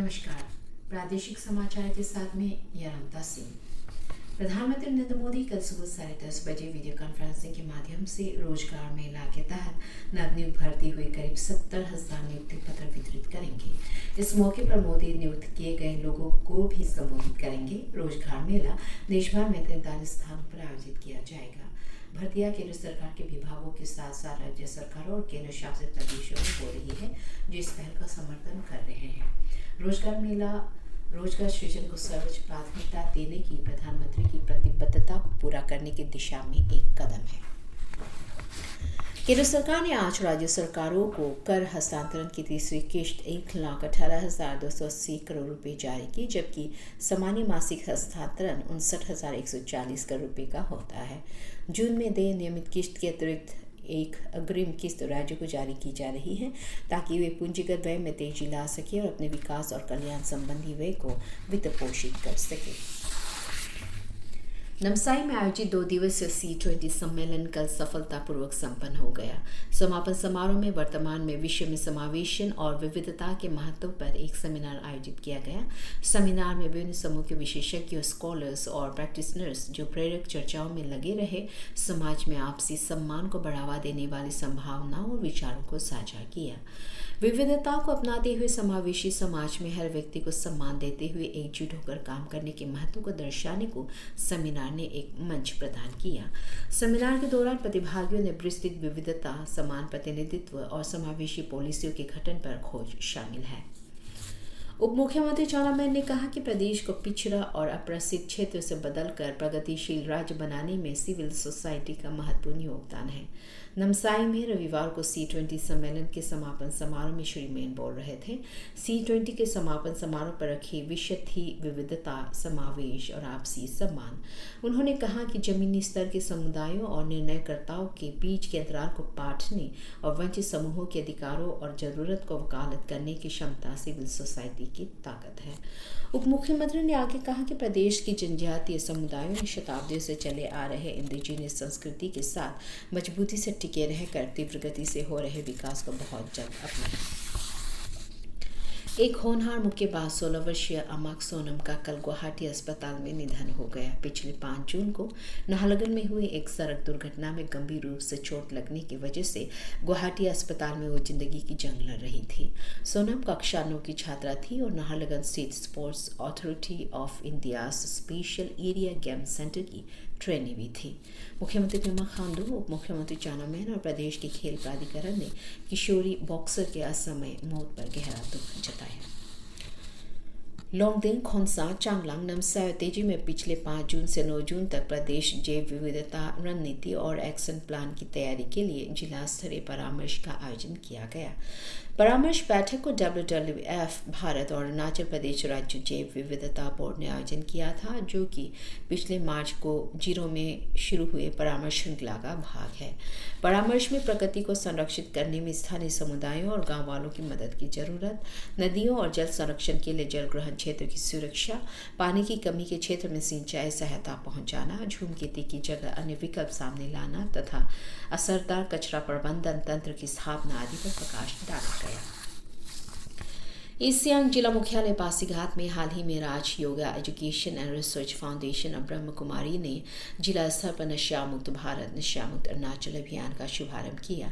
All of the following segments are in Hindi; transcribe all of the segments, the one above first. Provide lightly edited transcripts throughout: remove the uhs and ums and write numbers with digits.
नमस्कार। प्रादेशिक समाचार के साथ में यरमता सिंह। प्रधानमंत्री नरेंद्र मोदी कल सुबह 10:30 बजे वीडियो कॉन्फ्रेंसिंग के माध्यम से रोजगार मेला के तहत नवनियुक्त भर्ती हुए करीब 70,000 नियुक्ति पत्र वितरित करेंगे। इस मौके पर मोदी नियुक्त किए गए लोगों को भी संबोधित करेंगे। रोजगार मेला देश भर में 43 स्थानों पर आयोजित किया जाएगा। भर्तियां केंद्र सरकार के विभागों के साथ साथ राज्य सरकारों और केंद्र शासित प्रदेशों में हो रही है, जो इस पहल का समर्थन कर रहे हैं। रोजगार मेला रोजगार सृजन को सर्वोच्च प्राथमिकता देने की प्रधानमंत्री की प्रतिबद्धता को पूरा करने की दिशा में एक कदम है। केंद्र सरकार ने आज राज्य सरकारों को कर हस्तांतरण की तीसरी किश्त 1,18,280 करोड़ रुपए जारी की, जबकि सामान्य मासिक हस्तांतरण 59,140 करोड़ रुपए का होता है। जून में देय नियमित किश्त के अतिरिक्त एक अग्रिम किस्त राज्यों को जारी की जा रही है, ताकि वे पूंजीगत व्यय में तेजी ला सके और अपने विकास और कल्याण संबंधी व्यय को वित्त पोषित कर सके। नमसाई में आयोजित 2 दिवसीय C20 सम्मेलन कल सफलतापूर्वक संपन्न हो गया। समापन समारोह में वर्तमान में विश्व में समावेशन और विविधता के महत्व पर एक सेमिनार आयोजित किया गया। सेमिनार में विभिन्न समूह के विशेषज्ञों, स्कॉलर्स और प्रैक्टिशनर्स जो प्रेरक चर्चाओं में लगे रहे, समाज में आपसी सम्मान को बढ़ावा देने वाली संभावनाओं और विचारों को साझा किया। विविधता को अपनाते हुए समावेशी समाज में हर व्यक्ति को सम्मान देते हुए एकजुट होकर काम करने के महत्व को दर्शाने को सेमिनार ने एक मंच प्रदान किया। सेमिनार के दौरान प्रतिभागियों ने विस्तृत विविधता, समान प्रतिनिधित्व और समावेशी पॉलिसियों के गठन पर खोज शामिल है। उप मुख्यमंत्री चाउना मैन ने कहा कि प्रदेश को पिछड़ा और अप्रसिद्ध क्षेत्र से बदलकर प्रगतिशील राज्य बनाने में सिविल सोसाइटी का महत्वपूर्ण योगदान है। नमसाई में रविवार को C20 सम्मेलन के समापन समारोह में श्री मैन बोल रहे थे। C20 के समापन समारोह पर रखी विषय थी विविधता, समावेश और आपसी सम्मान। उन्होंने कहा कि जमीनी स्तर के समुदायों और निर्णयकर्ताओं के बीच के अंतराल को पाटने और वंचित समूहों के अधिकारों और जरूरत को वकालत करने की क्षमता सिविल सोसाइटी की ताकत है। उप मुख्यमंत्री ने आगे कहा कि प्रदेश की जनजातीय समुदायों ने शताब्दियों से चले आ रहे इंडिजिनियस संस्कृति के साथ मजबूती से टिके रहकर तीव्र गति से हो रहे विकास को बहुत जल्द अपनाया। एक होनहार मुक्केबाज 16 वर्षीय अमाक सोनम का कल गुवाहाटी अस्पताल में निधन हो गया। पिछले 5 जून को नाहरलगुन में हुई एक सड़क दुर्घटना में गंभीर रूप से चोट लगने की वजह से गुवाहाटी अस्पताल में वो जिंदगी की जंग लड़ रही थी। सोनम कक्षा 9 की छात्रा थी और Naharlagun state sports authority of India special area game centre की ट्रेनी भी थी। मुख्यमंत्री पेमा खांडू, उप मुख्यमंत्री चाउना मैन और प्रदेश के खेल प्राधिकरण ने किशोरी बॉक्सर के असमय मौत पर गहरा दुख जताया। लोंगडिंग, खोंसा, चांगलांग, नमसाई और तेजी में पिछले 5 जून से 9 जून तक प्रदेश जैव विविधता रणनीति और एक्शन प्लान की तैयारी के लिए जिला स्तरीय परामर्श का आयोजन किया गया। परामर्श बैठक को WWF भारत और अरुणाचल प्रदेश राज्य जैव विविधता बोर्ड ने आयोजन किया था, जो कि पिछले मार्च को जीरो में शुरू हुए परामर्श श्रृंखला का भाग है। परामर्श में प्रकृति को संरक्षित करने में स्थानीय समुदायों और गांव वालों की मदद की जरूरत, नदियों और जल संरक्षण के लिए जल ग्रहण क्षेत्र की सुरक्षा, पानी की कमी के क्षेत्र में सिंचाई सहायता पहुंचाना, झूम खेती की जगह अन्य विकल्प सामने लाना तथा असरदार कचरा प्रबंधन तंत्र की स्थापना आदि पर प्रकाश डाला गया। ईस्ट सियांग जिला मुख्यालय पासीघाट में हाल ही में Raj Yoga education and research foundation और ब्रह्म कुमारी ने जिला स्तर पर नशा मुक्त भारत, नशा मुक्त अरुणाचल अभियान का शुभारंभ किया।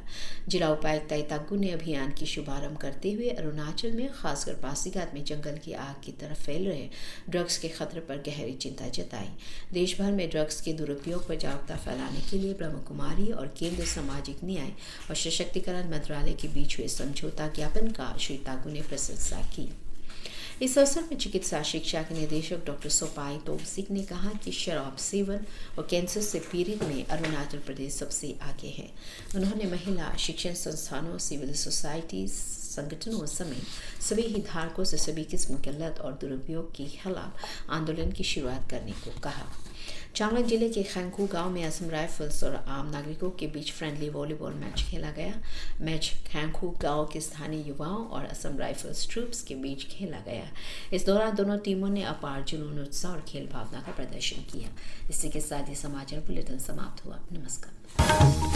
जिला उपायुक्त ताई ताकू ने अभियान की शुभारंभ करते हुए अरुणाचल में खासकर पासीघाट में जंगल की आग की तरफ फैल रहे ड्रग्स के खतरे पर गहरी चिंता जताई। देश भर में ड्रग्स के दुरुपयोग पर जागरूकता फैलाने के लिए ब्रह्म कुमारी और केंद्रीय सामाजिक न्याय और सशक्तिकरण मंत्रालय के बीच हुए समझौता ज्ञापन का श्री ताकू ने प्रशंसा की। इस अवसर में चिकित्सा शिक्षा के निदेशक डॉक्टर सोपाई तोमसिक ने कहा कि शराब सेवन और कैंसर से पीड़ित में अरुणाचल प्रदेश सबसे आगे है। उन्होंने महिला शिक्षण संस्थानों, सिविल सोसाइटी संगठनों समेत सभी हितधारकों से सभी किस्म के लत और दुरुपयोग के खिलाफ आंदोलन की शुरुआत करने को कहा। चांगलांग जिले के खैंखू गांव में असम राइफल्स और आम नागरिकों के बीच फ्रेंडली वॉलीबॉल मैच खेला गया। मैच खैंखू गांव के स्थानीय युवाओं और असम राइफल्स ट्रूप्स के बीच खेला गया। इस दौरान दोनों टीमों ने अपार जुनून, उत्साह और खेल भावना का प्रदर्शन किया। इसी के साथ ही समाचार बुलेटिन समाप्त हुआ। नमस्कार।